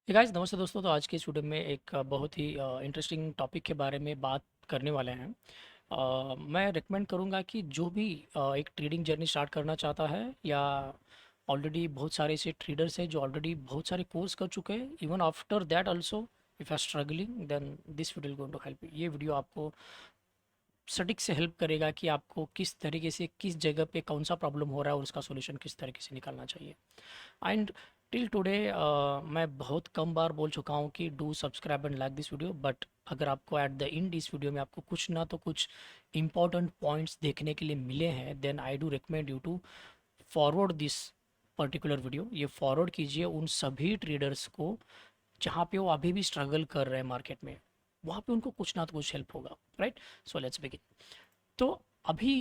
Hey guys, नमस्ते दोस्तों। तो आज के इस वीडियो में एक बहुत ही इंटरेस्टिंग टॉपिक के बारे में बात करने वाले हैं। मैं रिकमेंड करूंगा कि जो भी एक ट्रेडिंग जर्नी स्टार्ट करना चाहता है या ऑलरेडी बहुत सारे ऐसे ट्रेडर्स हैं जो ऑलरेडी बहुत सारे कोर्स कर चुके हैं, even after that also if are struggling, then this video going to help you. ये वीडियो आपको सटीक से हेल्प करेगा कि आपको किस तरीके से किस जगह पे कौन सा प्रॉब्लम हो रहा है और उसका सॉल्यूशन किस तरीके से निकालना चाहिए। एंड टिल टुडे मैं बहुत कम बार बोल चुका हूँ कि do subscribe and like this video, but अगर आपको एट द एंड इस वीडियो में आपको कुछ ना तो कुछ इंपॉर्टेंट पॉइंट्स देखने के लिए मिले हैं, then I do recommend you to forward this particular video. ये फॉरवर्ड कीजिए उन सभी ट्रेडर्स को जहाँ पे वो अभी भी स्ट्रगल कर रहे हैं मार्केट में, वहाँ पे उनको कुछ ना तो कुछ हेल्प होगा। Right, so let's begin. तो अभी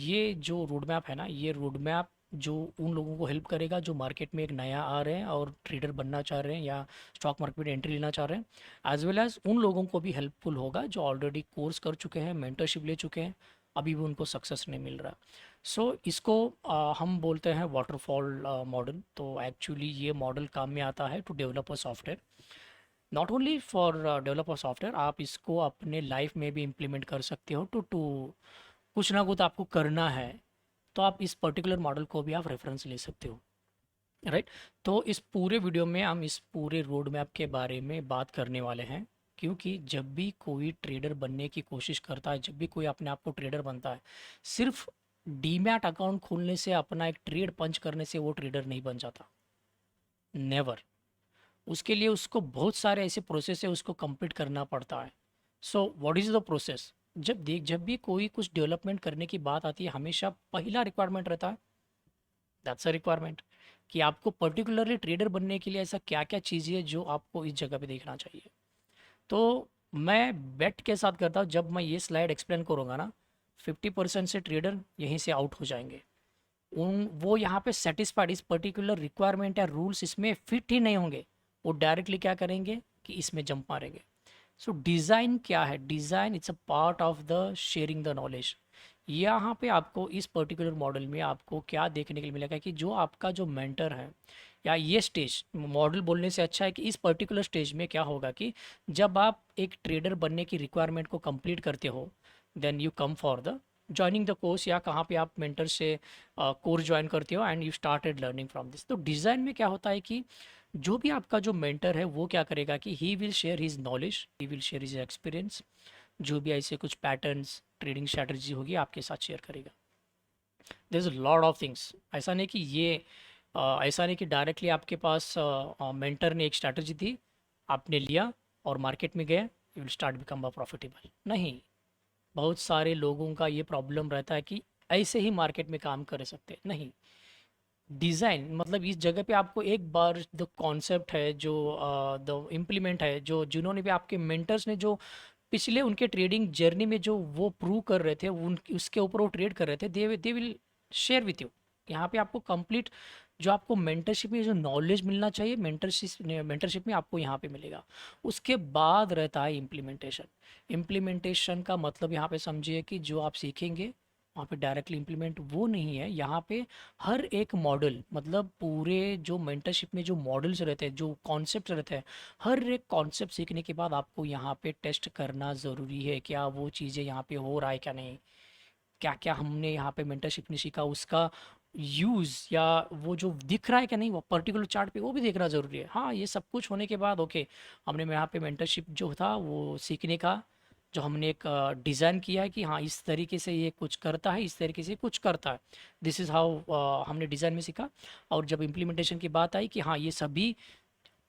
ये जो रोड मैप है ना, ये रोड मैप जो उन लोगों को हेल्प करेगा जो मार्केट में एक नया आ रहे हैं और ट्रेडर बनना चाह रहे हैं या स्टॉक मार्केट में एंट्री लेना चाह रहे हैं, एज वेल एज उन लोगों को भी हेल्पफुल होगा जो ऑलरेडी कोर्स कर चुके हैं, मेंटरशिप ले चुके हैं, अभी भी उनको सक्सेस नहीं मिल रहा। सो इसको हम बोलते हैं वाटरफॉल मॉडल। तो एक्चुअली ये मॉडल काम में आता है to develop a software, not only for developer software. आप इसको अपने लाइफ में भी इम्प्लीमेंट कर सकते हो। टू कुछ ना कुछ आपको करना है तो आप इस पर्टिकुलर मॉडल को भी आप रेफरेंस ले सकते हो। राइट, तो इस पूरे वीडियो में हम इस पूरे रोड मैप के बारे में बात करने वाले हैं, क्योंकि जब भी कोई ट्रेडर बनने की कोशिश करता है, जब भी कोई अपने आप को ट्रेडर बनता है, सिर्फ डीमैट अकाउंट खोलने से, अपना एक ट्रेड पंच करने से वो ट्रेडर नहीं बन जाता। नेवर। उसके लिए उसको बहुत सारे ऐसे प्रोसेस है, उसको कंप्लीट करना पड़ता है। So what is the process? जब भी कोई कुछ डेवलपमेंट करने की बात आती है, हमेशा पहला रिक्वायरमेंट रहता है, दैट्स अ रिक्वायरमेंट, कि आपको पर्टिकुलरली ट्रेडर बनने के लिए ऐसा क्या क्या चीज़ें है जो आपको इस जगह पे देखना चाहिए। तो मैं बेट के साथ करता हूँ, जब मैं ये स्लाइड एक्सप्लेन करूँगा ना, 50% से ट्रेडर यहीं से आउट हो जाएंगे। उन वो यहाँ पे सेटिस्फाइड, इस पर्टिकुलर रिक्वायरमेंट या रूल्स इसमें फिट ही नहीं होंगे, वो डायरेक्टली क्या करेंगे कि इसमें जंप मारेंगे। सो डिज़ाइन क्या है? Design it's a part of the sharing the knowledge. यहाँ पे आपको इस पर्टिकुलर मॉडल में आपको क्या देखने के लिए मिलेगा कि जो आपका जो मेंटर है, या ये स्टेज, मॉडल बोलने से अच्छा है कि इस पर्टिकुलर स्टेज में क्या होगा कि जब आप एक ट्रेडर बनने की रिक्वायरमेंट को कंप्लीट करते हो, then you come for the joining the course, या कहाँ पे आप मेंटर से कोर्स ज्वाइन करते हो and you started learning from this. तो डिज़ाइन में क्या होता है कि जो भी आपका जो मेंटर है वो क्या करेगा कि he will share his knowledge, he will share his experience, जो भी ऐसे कुछ पैटर्न्स, ट्रेडिंग स्ट्रैटेजी होगी आपके साथ शेयर करेगा। There is a lot of things. ऐसा नहीं कि ऐसा नहीं कि डायरेक्टली आपके पास मेंटर ने एक स्ट्रैटेजी दी, आपने लिया और मार्केट में गए, you will start become a profitable. नहीं, बहुत सारे लोगों का ये प्रॉब्लम रहता है कि ऐसे ही मार्केट में काम कर सकते नहीं। डिज़ाइन मतलब इस जगह पे आपको एक बार द कॉन्सेप्ट है जो द इम्प्लीमेंट है, जो जिन्होंने भी आपके मेंटर्स ने जो पिछले उनके ट्रेडिंग जर्नी में जो वो प्रूव कर रहे थे, उन उसके ऊपर वो ट्रेड कर रहे थे, they will share with you. यहाँ पे आपको कंप्लीट जो आपको मेंटरशिप में जो नॉलेज मिलना चाहिए, मेंटरशिप में आपको यहाँ पे मिलेगा। उसके बाद रहता है इम्प्लीमेंटेशन। इम्प्लीमेंटेशन का मतलब यहाँ पे समझिए कि जो आप सीखेंगे वहाँ पे डायरेक्टली इम्प्लीमेंट वो नहीं है। यहाँ पे हर एक मॉडल, मतलब पूरे जो मेंटरशिप में जो मॉडल्स रहते हैं, जो कॉन्सेप्ट रहते हैं, हर एक कॉन्सेप्ट सीखने के बाद आपको यहाँ पे टेस्ट करना ज़रूरी है, क्या वो चीज़ें यहाँ पे हो रहा है क्या नहीं, क्या क्या हमने यहाँ पे मेंटरशिप ने सीखा, उसका यूज़ या वो जो दिख रहा है क्या नहीं, वो पर्टिकुलर चार्ट पे वो भी देखना ज़रूरी है। हाँ, ये सब कुछ होने के बाद ओके, हमने यहाँ पे मेंटरशिप जो था वो सीखने का जो हमने एक डिज़ाइन किया है कि हाँ इस तरीके से ये कुछ करता है, इस तरीके से कुछ करता है, दिस इज़ हाउ हमने डिज़ाइन में सीखा। और जब इम्प्लीमेंटेशन की बात आई कि हाँ ये सभी,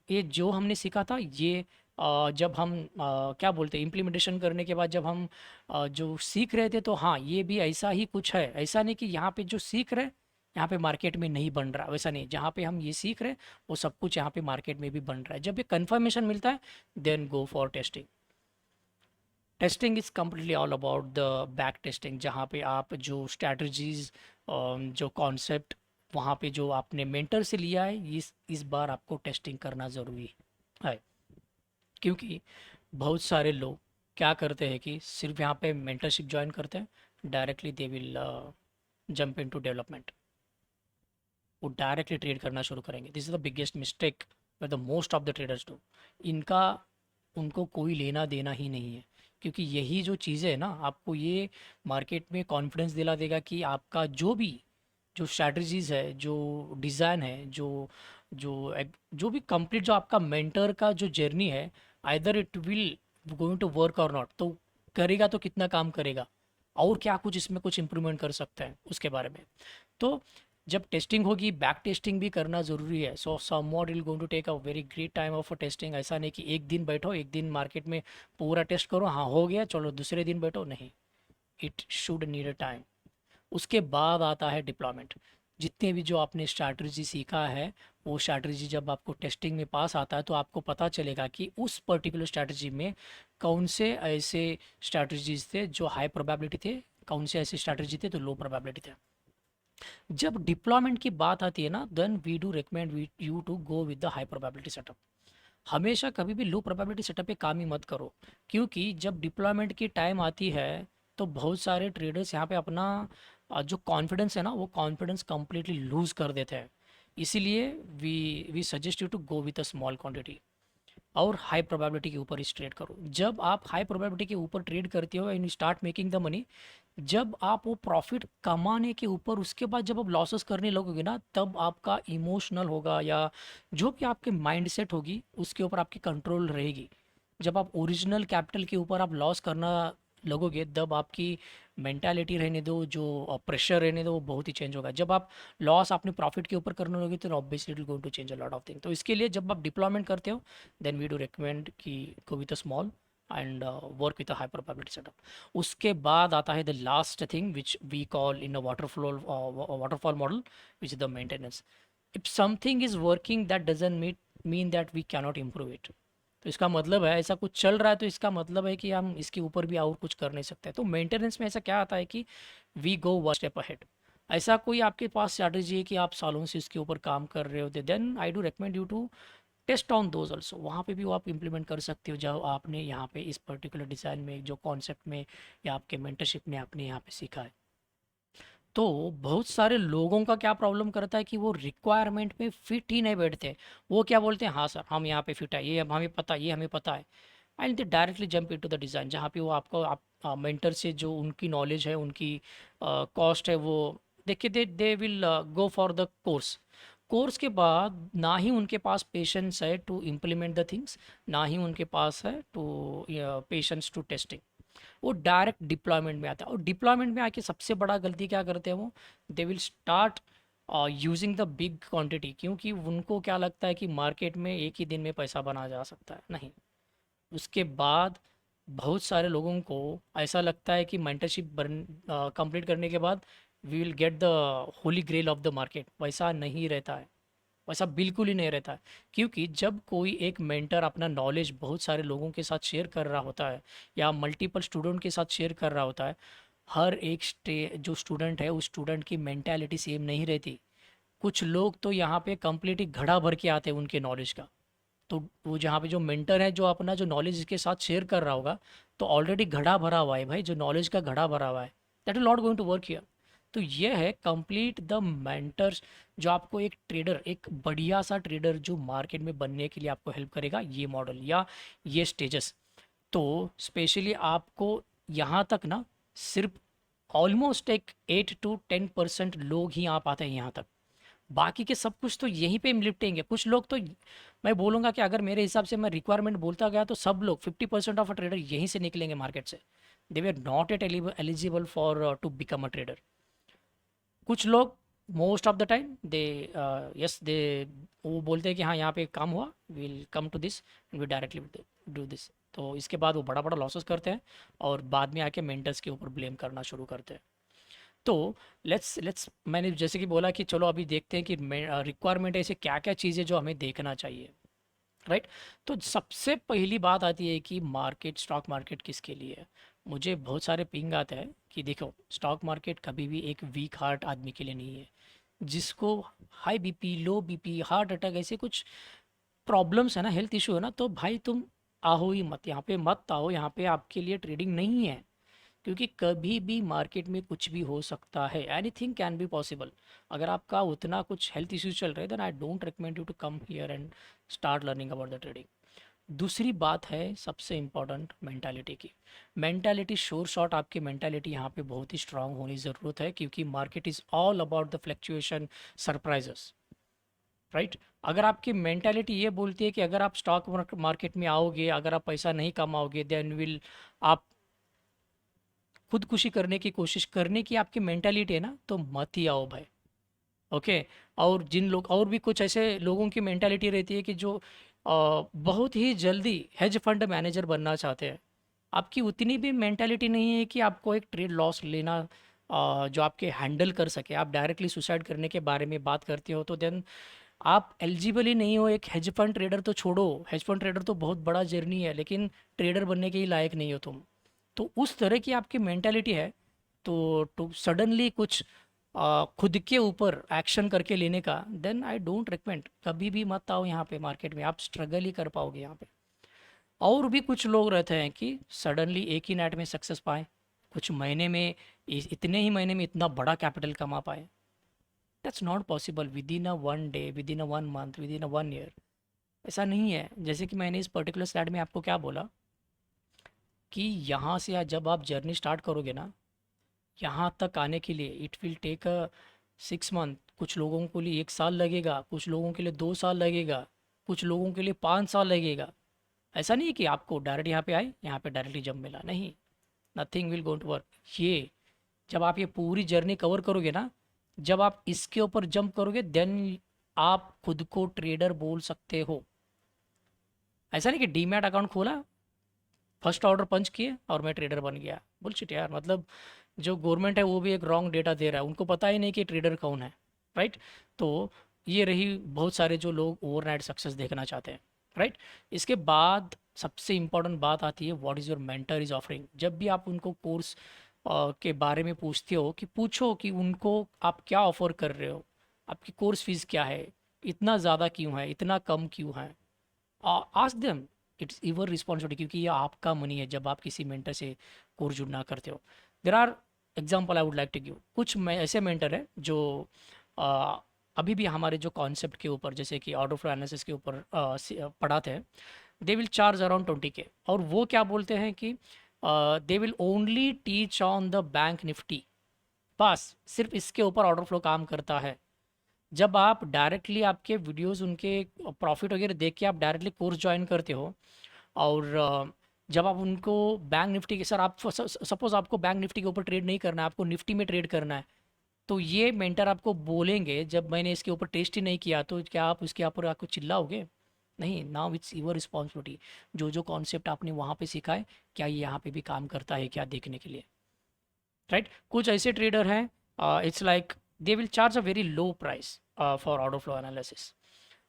ये जो हमने सीखा था ये जब हम क्या बोलते हैं इम्प्लीमेंटेशन करने के बाद जब हम जो सीख रहे थे, तो हाँ ये भी ऐसा ही कुछ है। ऐसा नहीं कि यहाँ पे जो सीख रहे यहाँ पे मार्केट में नहीं बन रहा, वैसा नहीं। जहाँ पे हम ये सीख रहे वो सब कुछ यहाँ पे मार्केट में भी बन रहा है। जब ये कंफर्मेशन मिलता है, then go for testing. Testing is completely all about the back testing, जहाँ पे आप जो स्ट्रैटेजीज, जो कॉन्सेप्ट वहाँ पे जो आपने मेंटर से लिया है, इस बार आपको टेस्टिंग करना ज़रूरी है। क्योंकि बहुत सारे लोग क्या करते हैं कि सिर्फ यहाँ पे मेंटरशिप ज्वाइन करते हैं, directly they will jump into development, वो डायरेक्टली ट्रेड करना शुरू करेंगे। This is the biggest mistake the most of the traders do, इनका उनको कोई लेना देना ही नहीं है। क्योंकि यही जो चीज़ें है ना, आपको ये मार्केट में कॉन्फिडेंस दिला देगा कि आपका जो स्ट्रैटेजीज़ है, जो डिज़ाइन है, जो भी कंप्लीट जो आपका मेंटर का जो जर्नी है, either it will going to work और नॉट, तो करेगा तो कितना काम करेगा और क्या कुछ इसमें कुछ इम्प्रूवमेंट कर सकते हैं उसके बारे में। तो जब टेस्टिंग होगी, बैक टेस्टिंग भी करना ज़रूरी है। So somewhat will going to take a very great time of a testing. ऐसा नहीं कि एक दिन बैठो, एक दिन मार्केट में पूरा टेस्ट करो, हाँ हो गया चलो दूसरे दिन बैठो, नहीं, it should need a time. उसके बाद आता है डिप्लॉयमेंट। जितने भी जो आपने स्ट्रैटेजी सीखा है, वो स्ट्रैटेजी जब आपको टेस्टिंग में पास आता है तो आपको पता चलेगा कि उस पर्टिकुलर स्ट्रैटेजी में कौन से ऐसे स्ट्रैटेजीज थे जो हाई प्रोबेबिलिटी थे, कौन से ऐसे स्ट्रैटेजी थे तो लो प्रोबेबिलिटी थे। जब डिप्लॉयमेंट की बात आती है ना, then we do recommend you to go with the high probability setup. हमेशा कभी भी लो प्रोबेबिलिटी सेटअप पे काम ही मत करो। क्योंकि जब डिप्लॉयमेंट की टाइम आती है तो बहुत सारे ट्रेडर्स यहाँ पे अपना जो कॉन्फिडेंस है ना, वो कॉन्फिडेंस कंप्लीटली लूज़ कर देते हैं। इसीलिए we suggest you to go with a small quantity और हाई प्रोबेबिलिटी के ऊपर ही ट्रेड करो। जब आप हाई प्रोबेबिलिटी के ऊपर ट्रेड करते हो and you start making the money, जब आप वो प्रॉफिट कमाने के ऊपर उसके बाद जब आप लॉसेस करने लगोगे ना, तब आपका इमोशनल होगा या जो भी आपके माइंड सेट होगी उसके ऊपर आपकी कंट्रोल रहेगी। जब आप ओरिजिनल कैपिटल के ऊपर आप लॉस करना लगोगे, तब आपकी मेंटालिटी रहने दो, जो प्रेशर रहने दो, वो बहुत ही चेंज होगा। जब आप लॉस अपने प्रॉफिट के ऊपर करने लगोगे तो obviously it will going to change a lot of thing. तो इसके लिए जब आप डिप्लॉयमेंट करते हो, देन वी डू रिकमेंड कि go with a small and work with a high probability setup. उसके बाद आता है the last thing which we call in a waterfall model, which is the maintenance. If something is working that doesn't mean that we cannot improve it. तो इसका मतलब है ऐसा कुछ चल रहा है तो इसका मतलब है कि हम इसके ऊपर भी और कुछ कर नहीं सकते। तो मेंटेनेंस में ऐसा क्या आता है कि we go one step ahead. ऐसा कोई आपके पास स्ट्रैटेजी है कि आप सालों से इसके ऊपर काम कर रहे हो, then I do recommend you to test on those also. वहाँ पे भी वो आप इम्प्लीमेंट कर सकते हो जो आपने यहाँ पे इस पर्टिकुलर डिज़ाइन में, जो कॉन्सेप्ट में या आपके मेंटरशिप में आपने यहाँ पे सीखा है। तो बहुत सारे लोगों का क्या प्रॉब्लम करता है कि वो रिक्वायरमेंट में फिट ही नहीं बैठते। वो क्या बोलते हैं, हाँ सर हम यहाँ पे फिट है, ये अब हमें पता है, ये हमें पता है, and they directly jump into the design जहाँ पे वो आपको आप मेंटर से जो उनकी नॉलेज है, उनकी कॉस्ट है, वो देखिए they will go for the course. Course के बाद ना ही उनके पास पेशेंस है टू इम्प्लीमेंट द थिंग्स, ना ही उनके पास है टू पेशेंस टू टेस्टिंग। वो डायरेक्ट डिप्लॉयमेंट में आता है और डिप्लॉयमेंट में आके सबसे बड़ा गलती क्या करते हैं वो, they will start using the big quantity. क्योंकि उनको क्या लगता है कि मार्केट में एक ही दिन में पैसा बनाया जा सकता है, नहीं। उसके बाद बहुत सारे लोगों को ऐसा लगता है कि मेंटरशिप बन कंप्लीट करने के बाद we will get the holy grail of the market. वैसा नहीं रहता है, वैसा बिल्कुल ही नहीं रहता है। क्योंकि जब कोई एक मेंटर अपना नॉलेज बहुत सारे लोगों के साथ शेयर कर रहा होता है या मल्टीपल स्टूडेंट के साथ शेयर कर रहा होता है, हर एक जो स्टूडेंट है उस स्टूडेंट की मेंटालिटी सेम नहीं रहती। कुछ लोग तो यहाँ पे कंप्लीटली घड़ा भर के आते हैं उनके नॉलेज का। तो वो जहाँ पे जो मेंटर है जो अपना जो नॉलेज इसके साथ शेयर कर रहा होगा, तो ऑलरेडी घड़ा भरा हुआ है भाई, जो नॉलेज का घड़ा भरा हुआ है, that will not going to work here. तो ये है कंप्लीट द मेंटर्स, जो आपको एक ट्रेडर, एक बढ़िया सा ट्रेडर जो मार्केट में बनने के लिए आपको हेल्प करेगा, ये मॉडल या ये स्टेजेस। तो स्पेशली आपको यहाँ तक ना, सिर्फ ऑलमोस्ट एक 8 to 10% लोग ही आ पाते हैं यहाँ तक। बाकी के सब कुछ तो यहीं पे निपटेंगे। कुछ लोग तो, मैं बोलूँगा कि अगर मेरे हिसाब से मैं रिक्वायरमेंट बोलता गया तो सब लोग 50% ऑफ अ ट्रेडर यहीं से निकलेंगे मार्केट से। They were not at eligible for to become a trader. कुछ लोग most of the time they yes they वो बोलते हैं कि हाँ यहाँ पे काम हुआ, will come to this end we directly do this. तो इसके बाद वो बड़ा बड़ा लॉसेस करते हैं और बाद में आके मेंटर्स के ऊपर ब्लेम करना शुरू करते हैं। तो लेट्स मैंने जैसे कि बोला कि चलो अभी देखते हैं कि रिक्वायरमेंट ऐसे क्या क्या चीज़ें जो हमें देखना चाहिए, राइट। तो सबसे पहली बात आती है कि मार्केट, स्टॉक मार्केट किसके लिए है। मुझे बहुत सारे पिंग आते हैं कि देखो स्टॉक मार्केट कभी भी एक वीक हार्ट आदमी के लिए नहीं है। जिसको हाई बीपी, लो बीपी, हार्ट अटैक, ऐसे कुछ प्रॉब्लम्स है ना, हेल्थ इशू है ना, तो भाई तुम आओ ही मत, यहाँ पे मत आओ, यहाँ पे आपके लिए ट्रेडिंग नहीं है। क्योंकि कभी भी मार्केट में कुछ भी हो सकता है, एनीथिंग कैन बी पॉसिबल। अगर आपका उतना कुछ हेल्थ इश्यूज चल रहे हैं, then I don't recommend you to come here and start learning about the trading. दूसरी बात है सबसे इम्पॉर्टेंट, मेंटालिटी की। मेंटालिटी श्योर शॉट, आपकी मेंटालिटी यहाँ पे बहुत ही स्ट्रांग होने की ज़रूरत है, क्योंकि market is all about the fluctuation, surprises, right. अगर आपकी मेंटालिटी ये बोलती है कि अगर आप स्टॉक मार्केट में आओगे, अगर आप पैसा नहीं कमाओगे, देन विल आप खुदकुशी करने की कोशिश करने की आपकी मेंटालिटी है ना, तो मत ही आओ भाई। ओके। और जिन लोग, और भी कुछ ऐसे लोगों की मेंटालिटी रहती है कि जो बहुत ही जल्दी हेज फंड मैनेजर बनना चाहते हैं। आपकी उतनी भी मेंटालिटी नहीं है कि आपको एक ट्रेड लॉस लेना जो आपके हैंडल कर सके। आप डायरेक्टली सुसाइड करने के बारे में बात करते हो, तो देन आप एलिजिबल ही नहीं हो। एक हेज फंड ट्रेडर तो छोड़ो, हेज फंड ट्रेडर तो बहुत बड़ा जर्नी है, लेकिन ट्रेडर बनने के ही लायक नहीं हो तुम। तो उस तरह की आपकी मेंटालिटी है, तो सडनली कुछ खुद के ऊपर एक्शन करके लेने का, देन आई डोंट रिकमेंड। कभी भी मत आओ यहाँ पे मार्केट में, आप स्ट्रगल ही कर पाओगे यहाँ पे। और भी कुछ लोग रहते हैं कि सडनली एक ही नाइट में सक्सेस पाए, कुछ महीने में, इतने ही महीने में इतना बड़ा कैपिटल कमा पाए। That's not possible with in a one day, with in a one month, with in a one year. ऐसा नहीं है। जैसे कि मैंने इस पर्टिकुलर स्लाइड में आपको क्या बोला कि यहाँ से जब आप जर्नी स्टार्ट करोगे ना, यहाँ तक आने के लिए इट विल टेक 6 मंथ, कुछ लोगों के लिए 1 साल लगेगा, कुछ लोगों के लिए 2 साल लगेगा, कुछ लोगों के लिए 5 साल लगेगा। ऐसा नहीं है कि आपको डायरेक्ट यहाँ पे आए, यहाँ पे डायरेक्टली जब मिला, नहीं। Nothing will going to work. ये जब आप ये पूरी जर्नी कवर करोगे ना, जब आप इसके ऊपर जंप करोगे, देन आप खुद को ट्रेडर बोल सकते हो। ऐसा नहीं कि डीमैट अकाउंट खोला, फर्स्ट ऑर्डर पंच किए और मैं ट्रेडर बन गया। बुलशिट यार। मतलब जो गवर्नमेंट है वो भी एक रॉन्ग डेटा दे रहा है, उनको पता ही नहीं कि ट्रेडर कौन है, राइट। तो ये रही बहुत सारे जो लोग ओवरनाइट सक्सेस देखना चाहते हैं, राइट। इसके बाद सबसे इम्पोर्टेंट बात आती है, what is your mentor is offering. जब भी आप उनको कोर्स के बारे में पूछते हो, कि पूछो कि उनको आप क्या ऑफ़र कर रहे हो, आपकी कोर्स फीस क्या है, इतना ज़्यादा क्यों है, इतना कम क्यों है। Ask them, it's your responsibility, क्योंकि ये आपका मनी है जब आप किसी मेंटर से कोर्स जुड़ना करते हो। There are example I would like to give. कुछ ऐसे मेंटर है जो आ, अभी भी हमारे जो कॉन्सेप्ट के ऊपर, जैसे कि ऑर्डर फ्लो एनालिसिस के ऊपर पढ़ाते हैं। They will charge around 20K, और वो क्या बोलते हैं कि they will only teach on the bank Nifty. बस सिर्फ इसके ऊपर ऑर्डर फ्लो काम करता है। जब आप डायरेक्टली आपके वीडियोस, उनके प्रॉफिट वगैरह देख के आप डायरेक्टली कोर्स ज्वाइन करते हो, और जब आप उनको बैंक निफ्टी के, सर आप सपोज आपको बैंक निफ्टी के ऊपर ट्रेड नहीं करना है, आपको निफ्टी में ट्रेड करना है, तो ये मेंटर आपको बोलेंगे, जब मैंने इसके ऊपर टेस्ट ही नहीं किया, तो क्या आप उसके ऊपर आपको चिल्लाओगे? नहीं। Now it's your responsibility. जो जो कॉन्सेप्ट आपने वहाँ पे सीखा है, क्या ये यहाँ पे भी काम करता है क्या, देखने के लिए, राइट। कुछ ऐसे ट्रेडर हैं, it's like they will charge a very low price for order flow analysis,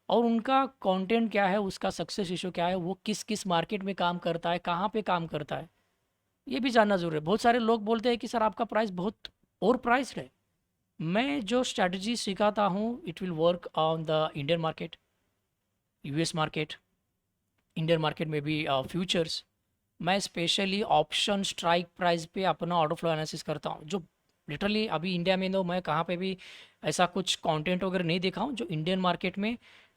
और उनका कंटेंट क्या है, उसका सक्सेस इशू क्या है, वो किस किस मार्केट में काम करता है, कहाँ पे काम करता है, ये भी जानना ज़रूरी है। बहुत सारे लोग बोलते हैं कि सर आपका प्राइस बहुत ओवर प्राइस है। मैं जो स्ट्रैटेजी सिखाता हूँ, it will work on the Indian market, US market, Indian market में भी फ्यूचर्स। मैं स्पेशली ऑप्शन स्ट्राइक प्राइस पे अपना ऑर्डर फ्लो एनालिसिस करता हूँ, जो लिटरली अभी इंडिया में तो मैं कहाँ पे भी ऐसा कुछ कंटेंट वगैरह नहीं देखा हूँ जो इंडियन मार्केट में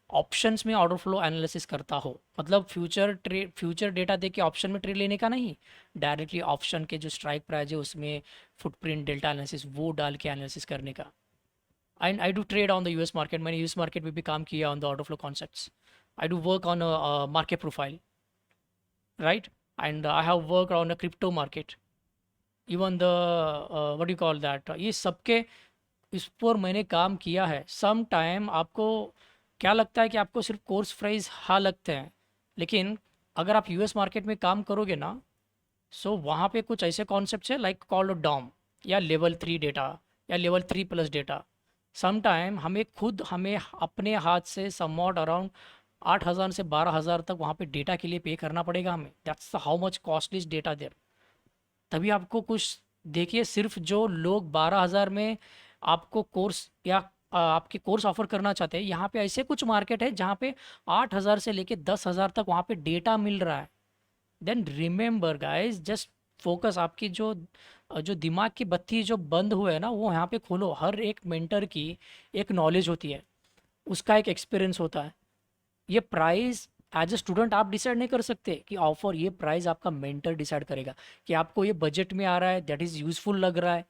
ऑप्शंस में ऑर्डर फ्लो एनालिसिस करता हो। मतलब फ्यूचर डेटा देख के ऑप्शन में ट्रेड लेने का नहीं, डायरेक्टली ऑप्शन के जो स्ट्राइक प्राइस है उसमें फुटप्रिंट डेल्टा एनालिसिस वो डाल के एनालिसिस करने का। And I do trade on the US market, मैंने यूएस मार्केट में भी काम किया on the order flow concepts. I do work on market profile, right? And I have worked on a crypto market, even the what do you call that, ये सबके इस पर मैंने काम किया है। सम टाइम आपको क्या लगता है कि आपको सिर्फ कोर्स प्राइस हाँ लगते हैं, लेकिन अगर आप यूएस मार्केट में काम करोगे ना, सो वहाँ पे कुछ ऐसे कॉन्सेप्ट्स है लाइक कॉल्ड डॉम, या लेवल 3 डेटा, या लेवल 3+ डेटा। सम टाइम हमें अपने हाथ से समवॉट अराउंड 8,000 से 12,000 तक वहाँ पे डेटा के लिए पे करना पड़ेगा हमें। That's how much costly data there. तभी आपको कुछ, देखिए, सिर्फ जो लोग 12,000 में आपको कोर्स या आपके कोर्स ऑफर करना चाहते हैं, यहाँ पे ऐसे कुछ मार्केट है जहाँ पे 8,000 से लेके 10,000 तक वहाँ पे डेटा मिल रहा है। Then remember guys, just focus आपकी जो दिमाग की बत्ती जो बंद हुए है ना, वो यहाँ पे खोलो। हर एक मेंटर की एक नॉलेज होती है, उसका एक एक्सपीरियंस होता है। ये प्राइस एज ए स्टूडेंट आप डिसाइड नहीं कर सकते कि ऑफर, ये प्राइस आपका मेंटर डिसाइड करेगा कि आपको ये बजट में आ रहा है, दैट इज़ यूज़फुल लग रहा है,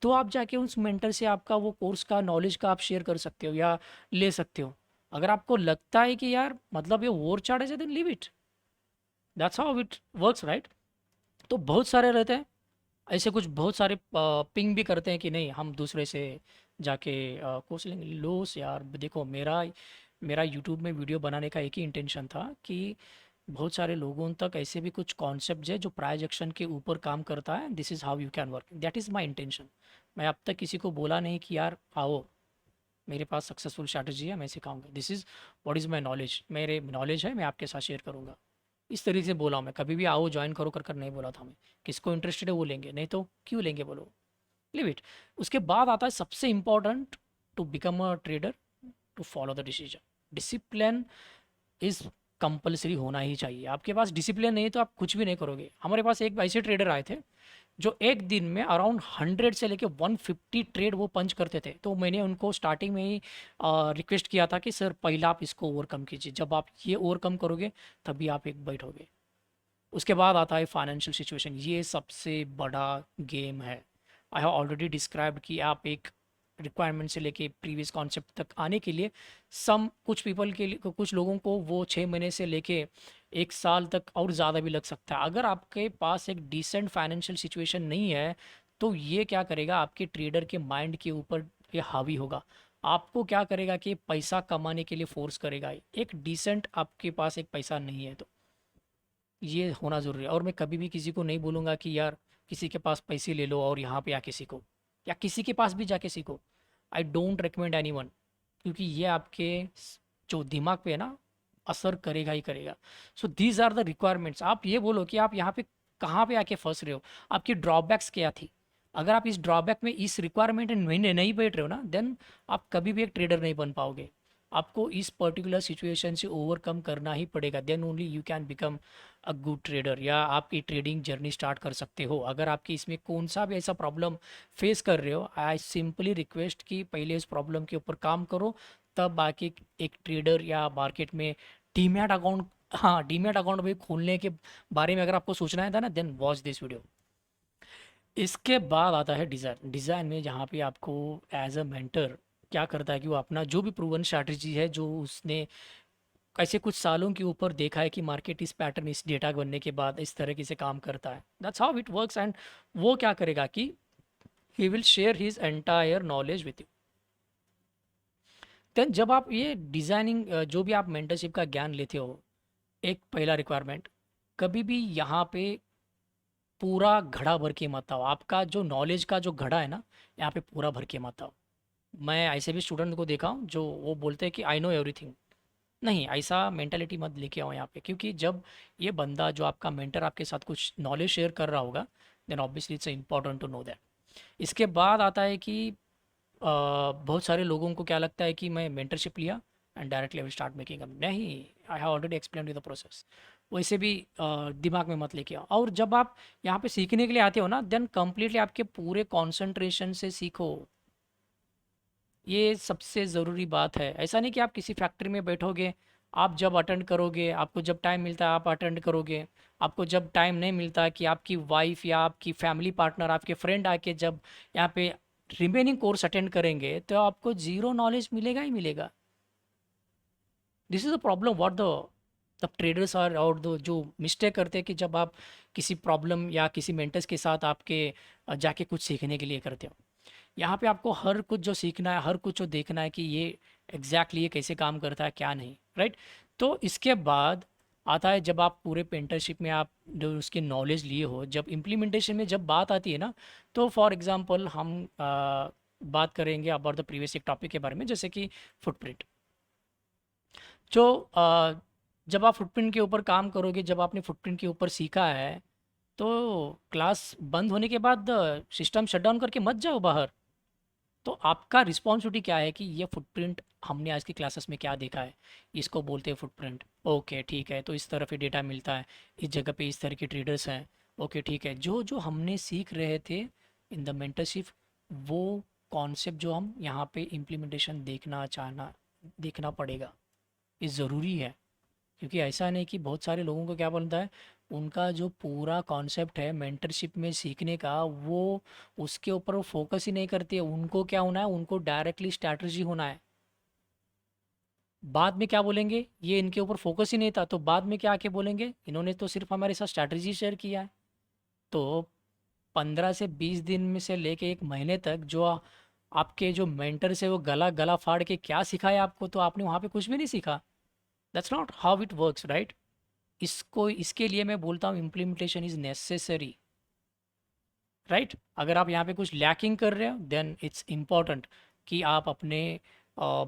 तो आप जाके उस मेंटर से आपका वो कोर्स का नॉलेज का आप शेयर कर सकते हो या ले सकते हो। अगर आपको लगता है कि यार मतलब ये ओवर चार्ज है, then leave it. That's how it works, right? तो बहुत सारे रहते हैं ऐसे, कुछ बहुत सारे पिंग भी करते हैं कि नहीं हम दूसरे से जाके कोर्स लेंगे। लोस यार, देखो मेरा मेरा यूट्यूब में वीडियो बनाने का एक ही इंटेंशन था कि बहुत सारे लोगों तक ऐसे भी कुछ कॉन्सेप्ट है जो प्राइजेक्शन के ऊपर काम करता है। This is how you can work, that is my intention. मैं अब तक किसी को बोला नहीं कि यार आओ मेरे पास सक्सेसफुल स्ट्रैटेजी है, मैं सिखाऊंगा। This is what is my knowledge, मेरे नॉलेज है, मैं आपके साथ शेयर करूंगा। इस तरीके से बोला हूँ मैं, कभी भी आओ ज्वाइन करो कर कर नहीं बोला था मैं। किसको इंटरेस्टेड है वो लेंगे, नहीं तो क्यों लेंगे बोलो, लिव इट। उसके बाद आता है सबसे important, to become a trader, to follow the decision. Discipline is compulsory होना ही चाहिए। आपके पास डिसिप्लिन नहीं है तो आप कुछ भी नहीं करोगे। हमारे पास एक ऐसे ट्रेडर आए थे जो एक दिन में अराउंड 100 से लेके 150 ट्रेड वो पंच करते थे। तो मैंने उनको स्टार्टिंग में ही रिक्वेस्ट किया था कि सर पहला आप इसको ओवरकम कीजिए, जब आप ये ओवरकम करोगे तभी आप एक बैठोगे। उसके बाद आता है फाइनेंशियल सिचुएशन, ये सबसे बड़ा गेम है। आई हैव ऑलरेडी डिस्क्राइब्ड कि आप एक रिक्वायरमेंट से लेके प्रीवियस कॉन्सेप्ट तक आने के लिए सम कुछ पीपल के लिए, कुछ लोगों को वो 6 महीने से लेके 1 साल तक और ज़्यादा भी लग सकता है। अगर आपके पास एक डिसेंट फाइनेंशियल सिचुएशन नहीं है तो ये क्या करेगा, आपके ट्रेडर के माइंड के ऊपर ये हावी होगा। आपको क्या करेगा कि पैसा कमाने के लिए फोर्स करेगा। एक डिसेंट आपके पास एक पैसा नहीं है तो ये होना ज़रूरी है। और मैं कभी भी किसी को नहीं बोलूँगा कि यार किसी के पास पैसे ले लो और यहाँ पे आके सीखो, या किसी के पास भी जाके सीखो। आई डोंट रिकमेंड एनी वन, क्योंकि ये आपके जो दिमाग पे है ना, असर करेगा ही करेगा। So these are the requirements. आप ये बोलो कि आप यहाँ पे कहाँ पे आके फंस रहे हो, आपकी ड्रॉबैक्स क्या थी। अगर आप इस ड्रॉबैक में, इस रिक्वायरमेंट में नहीं बैठ रहे हो ना, देन आप कभी भी एक ट्रेडर नहीं बन पाओगे। आपको इस पर्टिकुलर सिचुएशन से ओवरकम करना ही पड़ेगा, then only you can become a good trader, या आपकी ट्रेडिंग जर्नी स्टार्ट कर सकते हो। अगर आपकी इसमें कौन सा भी ऐसा प्रॉब्लम फेस कर रहे हो, आई सिंपली रिक्वेस्ट कि पहले इस प्रॉब्लम के ऊपर काम करो, तब बाकी एक ट्रेडर या मार्केट में डीमैट अकाउंट, हाँ डीमैट अकाउंट भी खोलने के बारे में अगर आपको सोचना है था ना, देन वॉच दिस वीडियो। इसके बाद आता है डिज़ाइन। डिज़ाइन में जहाँ पे आपको एज अ मेंटर क्या करता है कि वो अपना जो भी प्रूवन स्ट्रैटेजी है, जो उसने ऐसे कुछ सालों के ऊपर देखा है कि मार्केट इस पैटर्न, इस डेटा बनने के बाद इस तरीके से काम करता है, that's how it works. And वो क्या करेगा कि he will share his entire knowledge with you. Then जब आप ये डिज़ाइनिंग जो भी आप मेंटरशिप का ज्ञान लेते हो, एक पहला रिक्वायरमेंट, कभी भी यहाँ पे पूरा घड़ा भर के मत आओ। आपका जो नॉलेज का जो घड़ा है ना, यहाँ पे पूरा भर के मत आओ। मैं ऐसे भी स्टूडेंट को देखा हूँ जो वो बोलते हैं कि आई नो एवरीथिंग। नहीं, ऐसा मेंटालिटी मत लेके आओ यहाँ पे, क्योंकि जब ये बंदा जो आपका मेंटर आपके साथ कुछ नॉलेज शेयर कर रहा होगा, then obviously it's important to know that. इसके बाद आता है कि बहुत सारे लोगों को क्या लगता है कि मैं मेंटरशिप लिया and directly I will start making. नहीं, I have already explain the process. वैसे भी दिमाग में मत लेके आओ। और जब आप यहाँ पे सीखने के लिए आते हो ना, देन कम्प्लीटली आपके पूरे कॉन्सेंट्रेशन से सीखो। ये सबसे ज़रूरी बात है। ऐसा नहीं कि आप किसी फैक्ट्री में बैठोगे, आप जब अटेंड करोगे, आपको जब टाइम मिलता है आप अटेंड करोगे, आपको जब टाइम नहीं मिलता कि आपकी वाइफ या आपकी फैमिली पार्टनर, आपके फ्रेंड आके जब यहाँ पे रिमेनिंग कोर्स अटेंड करेंगे, तो आपको ज़ीरो नॉलेज मिलेगा ही मिलेगा। This is the problem what the traders are, और जो मिस्टेक करते हैं कि जब आप किसी प्रॉब्लम या किसी मेंटर्स के साथ आपके जाके कुछ सीखने के लिए करते हो। यहाँ पे आपको हर कुछ जो सीखना है, हर कुछ जो देखना है कि ये एग्जैक्टली ये कैसे काम करता है क्या नहीं, राइट? तो इसके बाद आता है जब आप पूरे पेंटरशिप में आप जो उसकी नॉलेज लिए हो, जब इम्प्लीमेंटेशन में जब बात आती है ना, तो फॉर एग्जांपल हम बात करेंगे अबाउट द प्रीवियस एक टॉपिक के बारे में, जैसे कि फुटप्रिंट। जो जब आप फुटप्रिंट के ऊपर काम करोगे, जब आपने फुटप्रिंट के ऊपर सीखा है, तो क्लास बंद होने के बाद सिस्टम शटडाउन करके मत जाओ बाहर। तो आपका रिस्पॉन्सिबिलिटी क्या है कि ये फुटप्रिंट हमने आज की क्लासेस में क्या देखा है, इसको बोलते हैं फुटप्रिंट। ओके ठीक है, तो इस तरफ ही डेटा मिलता है, इस जगह पे इस तरह के ट्रेडर्स हैं, ओके, ठीक है। जो जो हमने सीख रहे थे इन द मेंटरशिप, वो कॉन्सेप्ट जो हम यहाँ पे इम्प्लीमेंटेशन देखना पड़ेगा, ये ज़रूरी है। क्योंकि ऐसा नहीं कि बहुत सारे लोगों को क्या बनता है, उनका जो पूरा कॉन्सेप्ट है मेंटरशिप में सीखने का, वो उसके ऊपर वो फोकस ही नहीं करते हैं। उनको क्या होना है, उनको डायरेक्टली स्ट्रैटेजी होना है। बाद में क्या बोलेंगे, ये इनके ऊपर फोकस ही नहीं था, तो बाद में क्या आके बोलेंगे, इन्होंने तो सिर्फ हमारे साथ स्ट्रैटेजी शेयर किया है। तो 15 से 20 दिन में से लेके 1 महीने तक जो आपके जो मेंटर से वो गला गला फाड़ के क्या सिखाया आपको, तो आपने वहाँ पे कुछ भी नहीं सीखा। That's not how it works, right. इसके लिए मैं बोलता हूँ इम्प्लीमेंटेशन इज़ नेसेसरी, राइट। अगर आप यहाँ पे कुछ लैकिंग कर रहे हो, देन इट्स इम्पॉर्टेंट कि आप अपने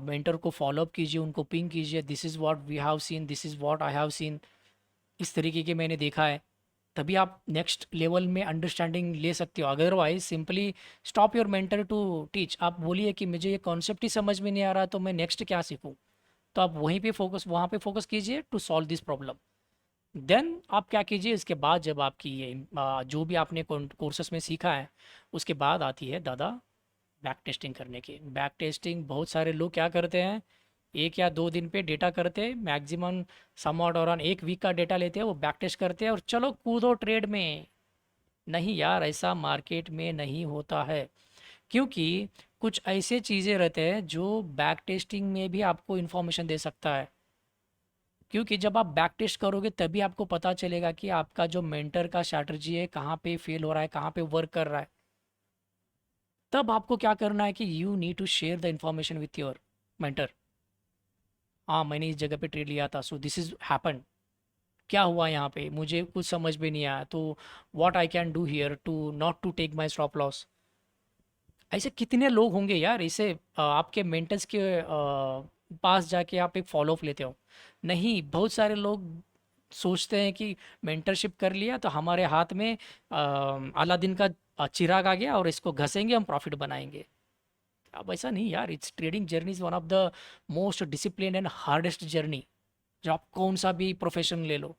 मेंटर को फॉलोअप कीजिए, उनको पिंग कीजिए, this is what we have seen, this is what I have seen, इस तरीके के मैंने देखा है। तभी आप नेक्स्ट लेवल में अंडरस्टैंडिंग ले सकते हो। Otherwise simply stop your mentor to teach. आप बोलिए कि मुझे ये कॉन्सेप्ट ही समझ में नहीं आ रहा, तो मैं नेक्स्ट क्या सीखूं। तो आप वहाँ पे फोकस कीजिए to solve this problem. Then आप क्या कीजिए, इसके बाद जब आपकी ये जो भी आपने कोर्सेस में सीखा है, उसके बाद आती है दादा बैक टेस्टिंग करने की। बैक टेस्टिंग बहुत सारे लोग क्या करते हैं, 1 या 2 दिन पे डेटा करते हैं, मैक्सिमम समवॉट और 1 वीक का डेटा लेते हैं, वो बैक टेस्ट करते हैं और चलो कूदो ट्रेड में। नहीं यार, ऐसा मार्केट में नहीं होता है। क्योंकि कुछ ऐसे चीज़ें रहते हैं जो बैक टेस्टिंग में भी आपको इन्फॉर्मेशन दे सकता है। क्योंकि जब आप बैक टेस्ट करोगे तभी आपको पता चलेगा कि आपका जो मेंटर का स्ट्रैटेजी है कहाँ पे फेल हो रहा है, कहाँ पे वर्क कर रहा है। तब आपको क्या करना है कि you need to share the information with your mentor. हाँ, मैंने इस जगह पे ट्रेड लिया था, सो दिस इज हैपन, क्या हुआ यहाँ पे मुझे कुछ समझ में नहीं आया, तो what I can do here to not to take my stop loss. ऐसे कितने लोग होंगे यार, इसे आपके मेंटर्स के पास जाके आप एक फॉलो अप लेते हो। नहीं, बहुत सारे लोग सोचते हैं कि मेंटरशिप कर लिया तो हमारे हाथ में अलादीन का चिराग आ गया और इसको घसेंगे, हम प्रॉफिट बनाएंगे। अब ऐसा नहीं यार, it's trading journey is one of the most discipline and hardest journey. जो आप कौन सा भी प्रोफेशन ले लो,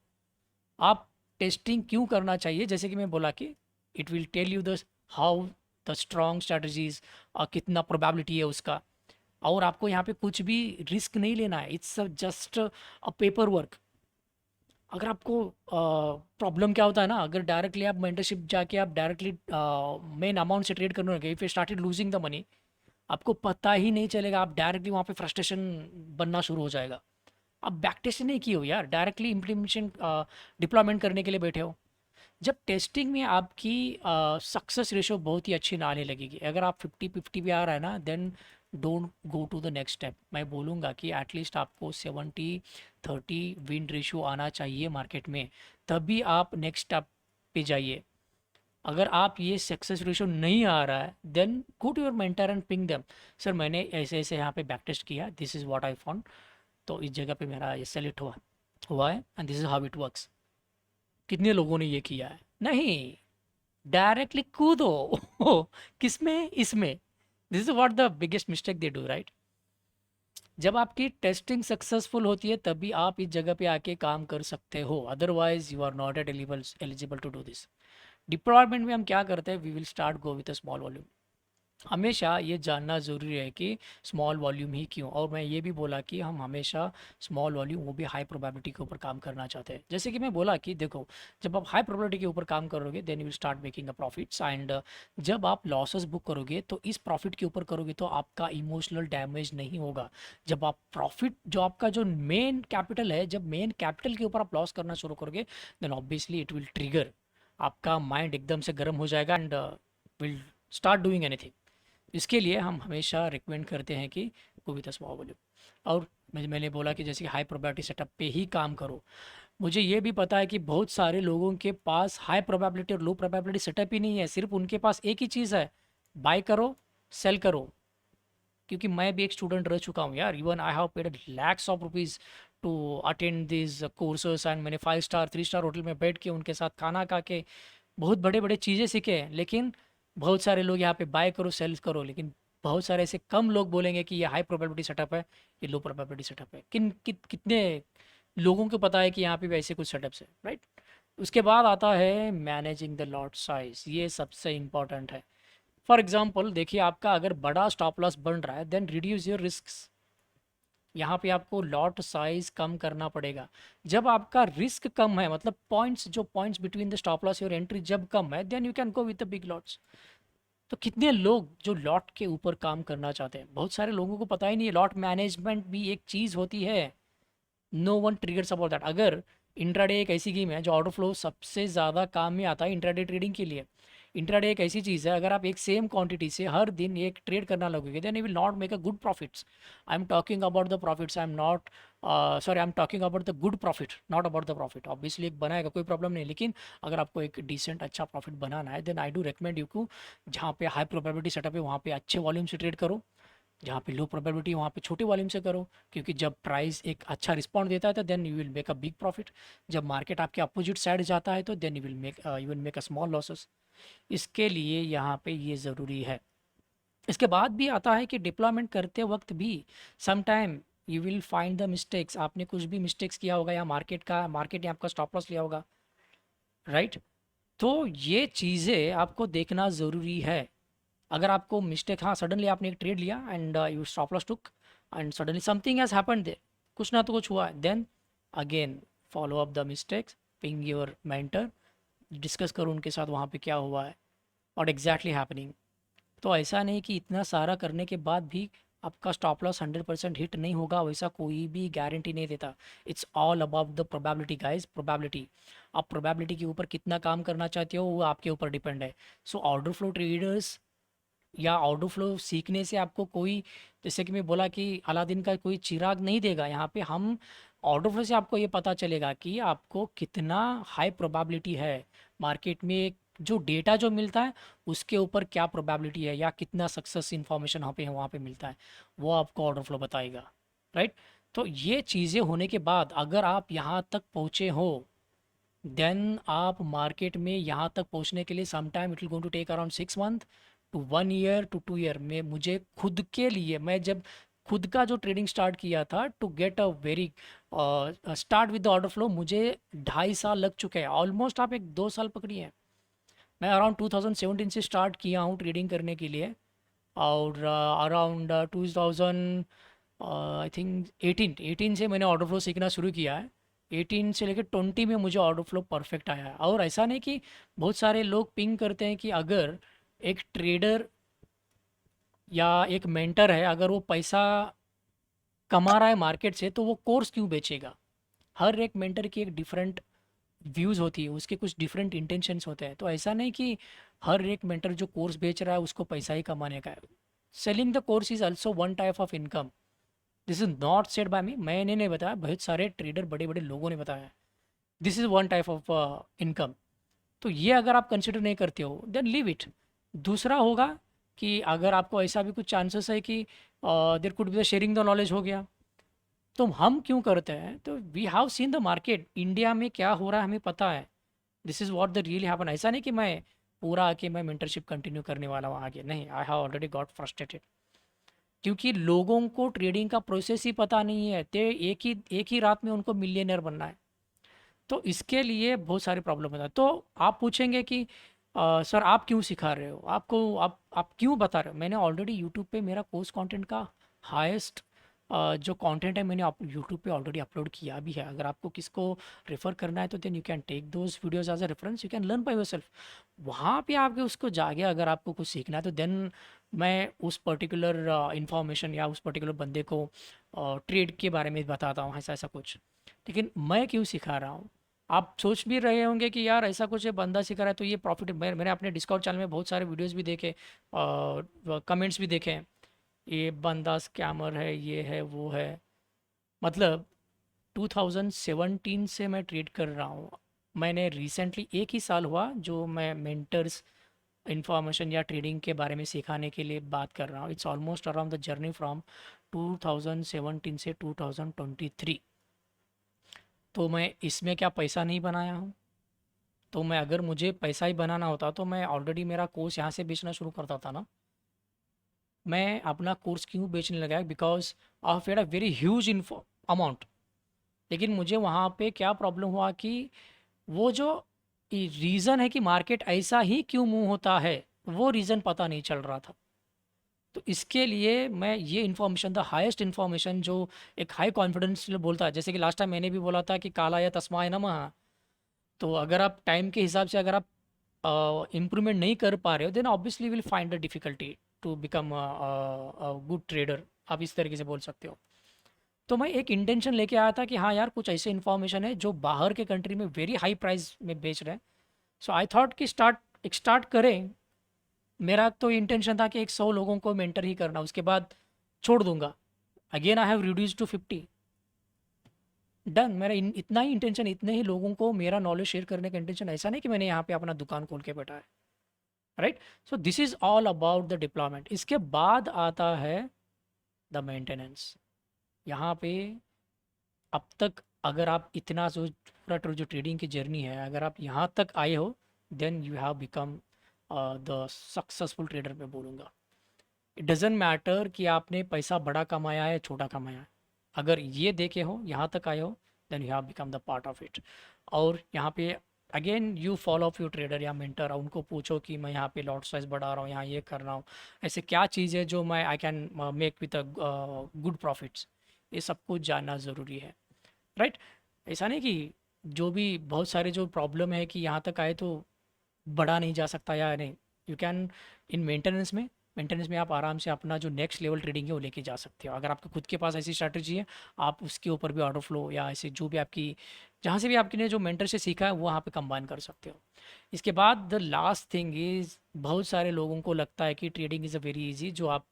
आप टेस्टिंग क्यों करना चाहिए, जैसे कि मैं बोला कि it will tell you the how the strong strategies, और कितना प्रोबेबिलिटी है उसका। और आपको यहाँ पे कुछ भी रिस्क नहीं लेना है, it's just a paper work. अगर आपको प्रॉब्लम क्या होता है ना, अगर डायरेक्टली आप मेंटरशिप जाके आप डायरेक्टली मेन अमाउंट से ट्रेड करने लगे, if you started losing the money, आपको पता ही नहीं चलेगा, आप डायरेक्टली वहाँ पे फ्रस्ट्रेशन बनना शुरू हो जाएगा। आप बैक टेस्ट नहीं किए हो यार, डायरेक्टली इम्प्लीमेंटेशन डिप्लॉयमेंट करने के लिए बैठे हो। जब टेस्टिंग में आपकी सक्सेस रेशो बहुत ही अच्छी ना आने लगेगी, अगर आप 50-50 भी आ रहा है ना, then don't go to the next step. मैं बोलूँगा कि एटलीस्ट आपको 70-30 विन रेशियो आना चाहिए मार्केट में, तभी आप नेक्स्ट स्टेप पे जाइए। अगर आप ये सक्सेस रेशो नहीं आ रहा है, then go to your mentor and ping them, sir मैंने ऐसे ऐसे यहाँ पे बैक टेस्ट किया, this is what I found, तो इस जगह पे मेरा ये सेलेक्ट हुआ है and this is how it works. कितने लोगों ने ये किया है? नहीं, डायरेक्टली कूदो किसमें, इसमें। This is what the biggest mistake they do, right. जब आपकी टेस्टिंग सक्सेसफुल होती है तभी आप इस जगह पे आके काम कर सकते हो, otherwise you are not at eligible to do this. Deployment में हम क्या करते हैं, we will start go with a small volume. हमेशा ये जानना ज़रूरी है कि स्मॉल वॉल्यूम ही क्यों, और मैं ये भी बोला कि हम हमेशा स्मॉल वॉल्यूम, वो भी हाई प्रोबेबिलिटी के ऊपर काम करना चाहते हैं। जैसे कि मैं बोला कि देखो, जब आप हाई प्रोबेबिलिटी के ऊपर काम करोगे then you will start making a profits, and जब आप लॉसेस बुक करोगे तो इस प्रॉफिट के ऊपर करोगे तो आपका इमोशनल डैमेज नहीं होगा। जब आप प्रॉफिट, जो आपका जो मेन कैपिटल है, जब मेन कैपिटल के ऊपर आप लॉस करना शुरू करोगे, then obviously it will trigger, आपका माइंड एकदम से गर्म हो जाएगा and will start doing anything. इसके लिए हम हमेशा रिकमेंड करते हैं कि go with a small volume. और मैंने बोला कि जैसे कि हाई प्रोबेबिलिटी सेटअप पे ही काम करो। मुझे ये भी पता है कि बहुत सारे लोगों के पास हाई प्रोबेबिलिटी और लो प्रोबेबिलिटी सेटअप ही नहीं है, सिर्फ उनके पास एक ही चीज़ है, बाय करो, सेल करो। क्योंकि मैं भी एक स्टूडेंट रह चुका हूँ यार, even I have paid lakhs of rupees to attend this courses, and मैंने 5 स्टार 3 स्टार होटल में बैठ के उनके साथ खाना खा के बहुत बड़े बड़े चीज़ें सीखे हैं। लेकिन बहुत सारे लोग यहाँ पे बाय करो सेल करो, लेकिन बहुत सारे ऐसे कम लोग बोलेंगे कि ये हाई प्रोबेबिलिटी सेटअप है, ये लो प्रोबेबिलिटी सेटअप है। कितने लोगों को पता है कि यहाँ पे भी ऐसे कुछ सेटअप्स है, राइट। उसके बाद आता है मैनेजिंग द लॉट साइज, ये सबसे इम्पॉर्टेंट है। फॉर एग्जांपल देखिए, आपका अगर बड़ा स्टॉप लॉस बन रहा है, देन रिड्यूस योर रिस्क्स। यहाँ पे आपको लॉट साइज कम करना पड़ेगा। जब आपका रिस्क कम है, मतलब पॉइंट्स, जो points between the stop loss और एंट्री जब कम है, then you can go with the big lots. तो कितने लोग जो लॉट के ऊपर काम करना चाहते हैं, बहुत सारे लोगों को पता ही नहीं है लॉट मैनेजमेंट भी एक चीज़ होती है। No one triggers about that. अगर इंट्राडे एक ऐसी गेम है जो ऑर्डर फ्लो सबसे ज़्यादा काम में आता है इंट्राडे ट्रेडिंग के लिए। इंट्राडे एक ऐसी चीज़ है, अगर आप एक सेम क्वांटिटी से हर दिन एक ट्रेड करना लगोगे, then you will not make a good profits. I am talking about the profits, I am not sorry, I am talking about the good profit, not about the profit. Obviously एक बनाएगा कोई problem नहीं, लेकिन अगर आपको एक decent अच्छा profit बनाना है, then I do recommend you को जहाँ पे हाई प्रोबेबिलिटी सेटअप है वहाँ पे अच्छे वॉल्यूम से ट्रेड करो, जहाँ पे लो प्रोबेबिलिटी वहाँ पे छोटे वॉल्यूम से करो। क्योंकि जब प्राइस एक अच्छा रिस्पॉन्ड देता है तो then you will make a big profit. जब मार्केट आपके अपोजिट साइड जाता है तो then you will make a small losses. इसके लिए यहाँ पे ये ज़रूरी है। इसके बाद भी आता है कि डिप्लॉयमेंट करते वक्त भी some time you will find the mistakes. आपने कुछ भी मिस्टेक्स किया होगा, या मार्केट ने आपका स्टॉप लॉस लिया होगा, राइट? तो ये चीज़ें आपको देखना ज़रूरी है। अगर आपको मिस्टेक, हाँ सडनली आपने एक ट्रेड लिया and you stop loss took and suddenly something has happened there, कुछ ना तो कुछ हुआ है, then again follow up the mistakes, ping your mentor, discuss करो उनके साथ वहाँ पे क्या हुआ है और एग्जैक्टली हैपनिंग। तो ऐसा नहीं कि इतना सारा करने के बाद भी आपका स्टॉप लॉस 100% हिट नहीं होगा, वैसा कोई भी गारंटी नहीं देता। It's all about the probability guys, probability. आप प्रोबेबिलिटी के ऊपर कितना काम करना चाहते हो वो आपके ऊपर डिपेंड है। सो ऑर्डर फ्लो ट्रेडर्स या ऑर्डर फ्लो सीखने से आपको कोई, जैसे कि मैं बोला कि अलादीन का कोई चिराग नहीं देगा। यहाँ पे हम ऑर्डर फ्लो से आपको ये पता चलेगा कि आपको कितना हाई प्रोबेबिलिटी है मार्केट में, जो डेटा जो मिलता है उसके ऊपर क्या प्रोबेबिलिटी है, या कितना सक्सेस इन्फॉर्मेशन वहाँ पे मिलता है, वो आपको ऑर्डर फ्लो बताएगा, राइट? तो ये चीज़ें होने के बाद अगर आप यहाँ तक पहुँचे हो, देन आप मार्केट में यहाँ तक पहुँचने के लिए some time it will going to take around 6 month to 1 year to 2 year में। मुझे खुद के लिए, मैं जब खुद का जो ट्रेडिंग स्टार्ट किया था to get a very start with the order flow, मुझे 2.5 साल लग चुके हैं ऑलमोस्ट। आप एक 2 साल पकड़िए। मैं अराउंड 2017 से स्टार्ट किया हूँ ट्रेडिंग करने के लिए, और अराउंड 2000 आई थिंक 18 से मैंने ऑर्डर फ्लो सीखना शुरू किया है। 18 से लेकर 20 में मुझे ऑर्डर फ्लो परफेक्ट आया है। और ऐसा नहीं कि बहुत सारे लोग पिंग करते हैं कि अगर एक ट्रेडर या एक मेंटर है, अगर वो पैसा कमा रहा है मार्केट से, तो वो कोर्स क्यों बेचेगा? हर एक मेंटर की एक डिफरेंट व्यूज़ होती है, उसके कुछ डिफरेंट इंटेंशंस होते हैं। तो ऐसा नहीं कि हर एक मेंटर जो कोर्स बेच रहा है उसको पैसा ही कमाने का है। Selling the course is also one type of income. This is not said by me, मैंने नहीं बताया, बहुत सारे ट्रेडर बड़े बड़े लोगों ने बताया है। This is one type of income. तो ये अगर आप कंसिडर नहीं करते हो, देन लीव इट। दूसरा होगा कि अगर आपको ऐसा भी कुछ चांसेस है कि there could be the sharing the knowledge हो गया, तो हम क्यों करते हैं? तो we have seen the market, India में क्या हो रहा है हमें पता है। This is what the really happen. ऐसा नहीं कि मैं पूरा आके मैं मेंटरशिप कंटिन्यू करने वाला हूँ आगे, नहीं, I have already got frustrated. क्योंकि लोगों को ट्रेडिंग का प्रोसेस ही पता नहीं है, ते एक ही रात में उनको मिलियनर बनना है। तो इसके लिए बहुत सारी प्रॉब्लम होता है। तो आप पूछेंगे कि सर आप क्यों सिखा रहे हो, आप क्यों बता रहे हो? मैंने ऑलरेडी यूट्यूब पे मेरा कोर्स कंटेंट का हाईएस्ट जो कंटेंट है मैंने आप यूट्यूब पे ऑलरेडी अपलोड किया भी है। अगर आपको किसको रेफ़र करना है तो then you can take those videos as a reference, you can learn by yourself. वहाँ पे आके उसको जाके अगर आपको कुछ सीखना है तो देन मैं उस पर्टिकुलर इंफॉर्मेशन या उस पर्टिकुलर बंदे को ट्रेड के बारे में बताता हूँ, ऐसा ऐसा कुछ। लेकिन मैं क्यों सिखा रहा हूँ? आप सोच भी रहे होंगे कि यार ऐसा कुछ है, बंदा सिखा रहा है तो ये प्रॉफिट। मैंने अपने डिस्कॉर्ड चैनल में बहुत सारे वीडियोस भी देखे और कमेंट्स भी देखे हैं, ये बंदा स्कैमर है, ये है वो है। मतलब 2017 से मैं ट्रेड कर रहा हूँ। मैंने रिसेंटली एक ही साल हुआ जो मैं मेंटर्स इंफॉर्मेशन या ट्रेडिंग के बारे में सिखाने के लिए बात कर रहा हूँ। It's almost around the journey from 2017 से 2023। तो मैं इसमें क्या पैसा नहीं बनाया हूँ? तो मैं, अगर मुझे पैसा ही बनाना होता तो मैं ऑलरेडी मेरा कोर्स यहाँ से बेचना शुरू करता था ना। मैं अपना कोर्स क्यों बेचने लगा? Because I paid a very huge info amount. लेकिन मुझे वहाँ पे क्या प्रॉब्लम हुआ कि वो जो रीज़न है कि मार्केट ऐसा ही क्यों मूव होता है, वो रीज़न पता नहीं चल रहा था। तो इसके लिए मैं ये इन्फॉर्मेशन, द हाईएस्ट इन्फॉर्मेशन जो एक हाई कॉन्फिडेंस बोलता है, जैसे कि लास्ट टाइम मैंने भी बोला था कि काला या तस्माय नमः। तो अगर आप टाइम के हिसाब से अगर आप इम्प्रूवमेंट नहीं कर पा रहे हो, then obviously will find a difficulty to become good trader, आप इस तरीके से बोल सकते हो। तो मैं एक इंटेंशन लेके आया था कि हाँ यार, कुछ ऐसे इन्फॉर्मेशन है जो बाहर के कंट्री में वेरी हाई प्राइस में बेच रहे हैं। सो आई थॉट कि स्टार्ट करें। मेरा तो इंटेंशन था कि एक 100 लोगों को मेंटर ही करना, उसके बाद छोड़ दूंगा। Again I have reduce to 50। Done. मेरा इतना ही इंटेंशन, इतने ही लोगों को मेरा नॉलेज शेयर करने का इंटेंशन। ऐसा नहीं कि मैंने यहाँ पे अपना दुकान खोल के बैठा है। Right. So this is all about the deployment. इसके बाद आता है द मेंटेनेंस। यहाँ पे अब तक अगर आप इतना जो पूरा जो ट्रेडिंग की जर्नी है, अगर आप यहाँ तक आए हो, then you have become the successful trader मैं बोलूँगा। इट डजेंट मैटर कि आपने पैसा बड़ा कमाया है छोटा कमाया है, अगर ये देखे हो यहाँ तक आए हो, then you have become the part of it. और यहाँ पे again you follow up your trader या मेंटर, उनको पूछो कि मैं यहाँ पे लॉट साइज बढ़ा रहा हूँ, यहाँ ये कर रहा हूँ, ऐसे क्या चीज़ है जो मैं I can make with a good profits. ये सब कुछ जानना ज़रूरी है। राइट। ऐसा नहीं कि जो भी बहुत सारे जो प्रॉब्लम है कि यहाँ तक आए तो बढ़ा नहीं जा सकता या नहीं। यू कैन इन मेंटेनेंस में आप आराम से अपना जो नेक्स्ट लेवल ट्रेडिंग है वो लेके जा सकते हो। अगर आपके खुद के पास ऐसी स्ट्रैटेजी है, आप उसके ऊपर भी ऑर्डर फ्लो या ऐसे जो भी आपकी, जहाँ से भी आपने जो मेंटर से सीखा है वो वहाँ पे कंबाइन कर सकते हो। इसके बाद द लास्ट थिंग इज़, बहुत सारे लोगों को लगता है कि trading is a very easy, जो आप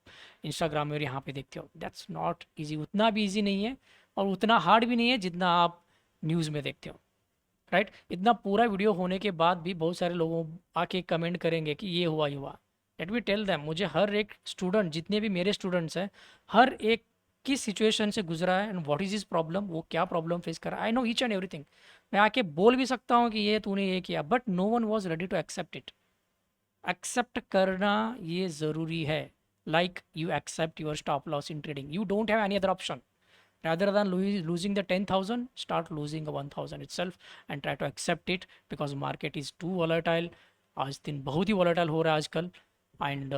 इंस्टाग्राम में और यहाँ पे देखते हो। दैट्स नॉट ईजी, उतना भी ईजी नहीं है और उतना हार्ड भी नहीं है जितना आप न्यूज़ में देखते हो। राइट। इतना पूरा वीडियो होने के बाद भी बहुत सारे लोगों आके कमेंट करेंगे कि ये हुआ ये हुआ। लेट मी टेल दैम, मुझे हर एक स्टूडेंट, जितने भी मेरे स्टूडेंट्स हैं, हर एक किस सिचुएशन से गुजरा है and what is is problem, वो क्या प्रॉब्लम फेस कर रहा है, I know each and everything. मैं आके बोल भी सकता हूँ कि ये तूने ये किया, but no one was ready to accept it. Accept करना ये ज़रूरी है। Like you accept your stop loss in trading, you don't have any other option. Rather than losing the 10,000, start losing a 1,000 itself and try to accept it, because market is too volatile. आज दिन बहुत ही volatile हो रहा है आजकल। And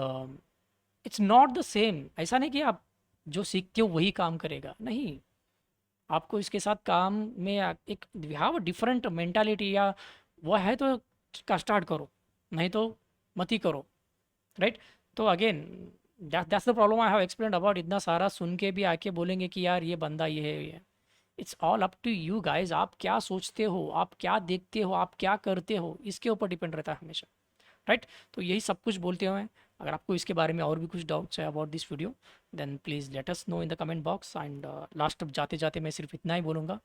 it's not the same. ऐसा नहीं कि आप जो सीखते हो वही काम करेगा, नहीं। आपको इसके साथ काम में एक we have a different mentality, या वो है तो का स्टार्ट करो, नहीं तो मत ही करो। राइट। तो again that's the problem I have explained about. इतना सारा सुन के भी आके बोलेंगे कि यार ये बंदा ये है, ये। It's all up to you guys. आप क्या सोचते हो, आप क्या देखते हो, आप क्या करते हो, इसके ऊपर डिपेंड रहता है हमेशा। राइट। तो यही सब कुछ बोलते हुए, अगर आपको इसके बारे में और भी कुछ डाउट्स है about this video, then please let us know in the comment box. And last जाते जाते मैं सिर्फ इतना ही बोलूँगा,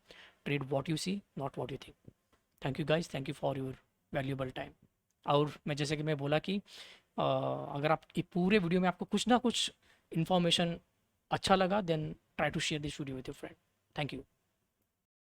trade what you see, not what you think. Thank you guys, thank you for your valuable time. और मैं जैसे कि मैं बोला कि अगर आप ये पूरे वीडियो में आपको कुछ ना कुछ इन्फॉर्मेशन अच्छा लगा, then try to share this video with your friend. Thank you.